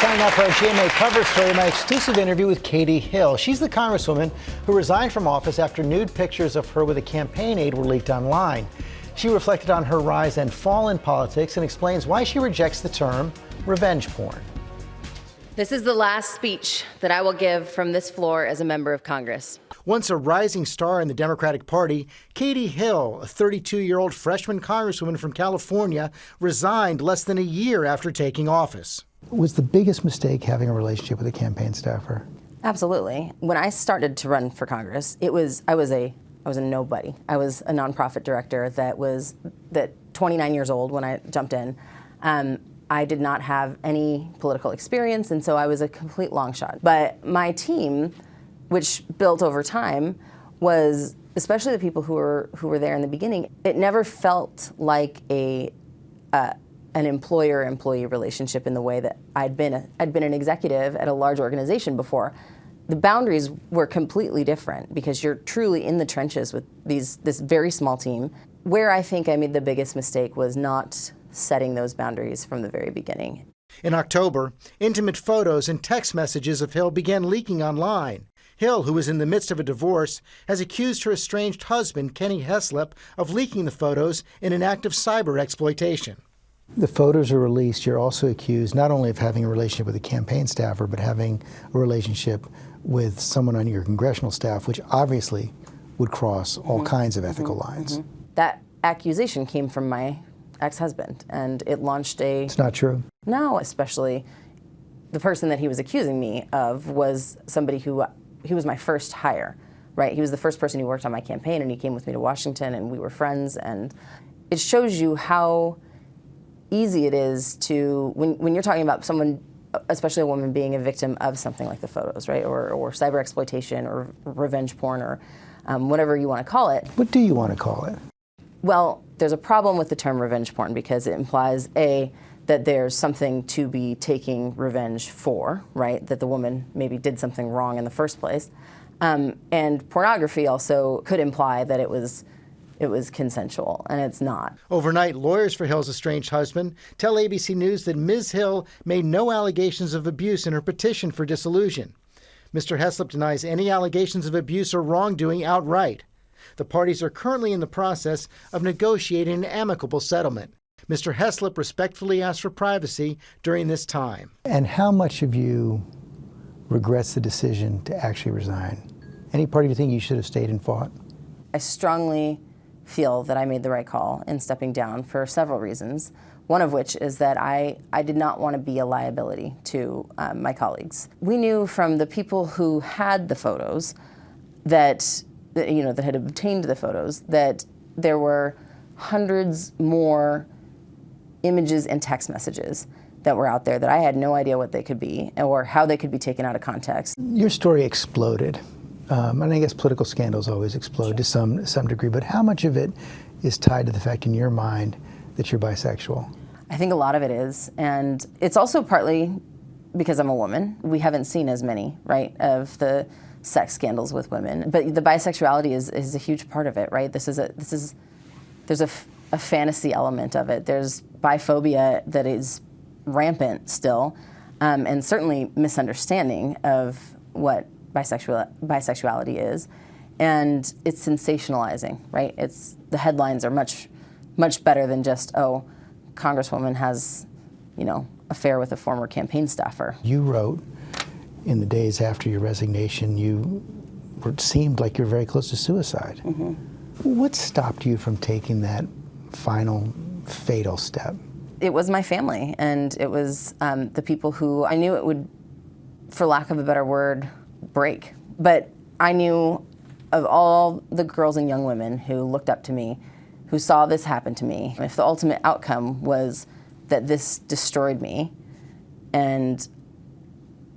Time now for our GMA cover story, my exclusive interview with Katie Hill. She's the congresswoman who resigned from office after nude pictures of her with a campaign aide were leaked online. She reflected on her rise and fall in politics and explains why she rejects the term revenge porn. This is the last speech that I will give from this floor as a member of Congress. Once a rising star in the Democratic Party, Katie Hill, a 32-year-old freshman congresswoman from California, resigned less than a year after taking office. Was the biggest mistake having a relationship with a campaign staffer? Absolutely. When I started to run for Congress, I was a nobody. I was a nonprofit director that 29 years old when I jumped in. I did not have any political experience, and so I was a complete long shot. But my team, which built over time, was, especially the people who were there in the beginning, it never felt like an employer-employee relationship in the way that I'd been an executive at a large organization before. The boundaries were completely different because you're truly in the trenches with this very small team. Where I think I made the biggest mistake was not setting those boundaries from the very beginning. In October, intimate photos and text messages of Hill began leaking online. Hill, who was in the midst of a divorce, has accused her estranged husband, Kenny Heslop, of leaking the photos in an act of cyber exploitation. The photos are released. You're also accused not only of having a relationship with a campaign staffer, but having a relationship with someone on your congressional staff, which obviously would cross all kinds of ethical lines. That accusation came from my ex-husband, and it launched a... It's not true? No, especially the person that he was accusing me of was somebody he was my first hire, right? He was the first person who worked on my campaign, and he came with me to Washington, and we were friends, and it shows you how easy it is to, when you're talking about someone, especially a woman, being a victim of something like the photos, right, or cyber exploitation or revenge porn or whatever you want to call it. What do you want to call it? Well, there's a problem with the term revenge porn because it implies, A, that there's something to be taking revenge for, right, that the woman maybe did something wrong in the first place. And pornography also could imply that it was consensual, and it's not. Overnight, lawyers for Hill's estranged husband tell ABC News that Ms. Hill made no allegations of abuse in her petition for dissolution. Mr. Heslop denies any allegations of abuse or wrongdoing outright. The parties are currently in the process of negotiating an amicable settlement. Mr. Heslop respectfully asked for privacy during this time. And how much of you regrets the decision to actually resign? Any part of you think you should have stayed and fought? I strongly feel that I made the right call in stepping down for several reasons, one of which is that I did not want to be a liability to my colleagues. We knew from the people who had the photos that had obtained the photos that there were hundreds more images and text messages that were out there that I had no idea what they could be or how they could be taken out of context. Your story exploded. And I guess political scandals always explode to some degree, but how much of it is tied to the fact in your mind that you're bisexual? I think a lot of it is, and it's also partly because I'm a woman. We haven't seen as many, right, of the sex scandals with women, but the bisexuality is a huge part of it, right? There's a fantasy element of it. There's biphobia that is rampant still, and certainly misunderstanding of what bisexuality is, and it's sensationalizing, right? The headlines are much better than just, oh, Congresswoman has, affair with a former campaign staffer. You wrote in the days after your resignation, it seemed like you were very close to suicide. What stopped you from taking that final fatal step? It was my family, and it was the people who I knew it would, for lack of a better word, break. But I knew of all the girls and young women who looked up to me, who saw this happen to me, if the ultimate outcome was that this destroyed me and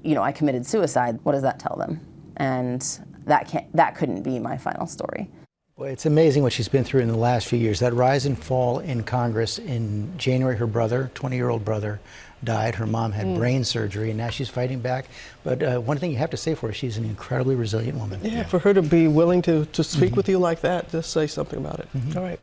I committed suicide, what does that tell them? And that couldn't be my final story. Well, it's amazing what she's been through in the last few years. That rise and fall in Congress. In January, her brother, 20-year-old brother, died. Her mom had brain surgery, and now she's fighting back. But one thing you have to say for her, she's an incredibly resilient woman. Yeah, for her to be willing to speak with you like that, just say something about it. All right.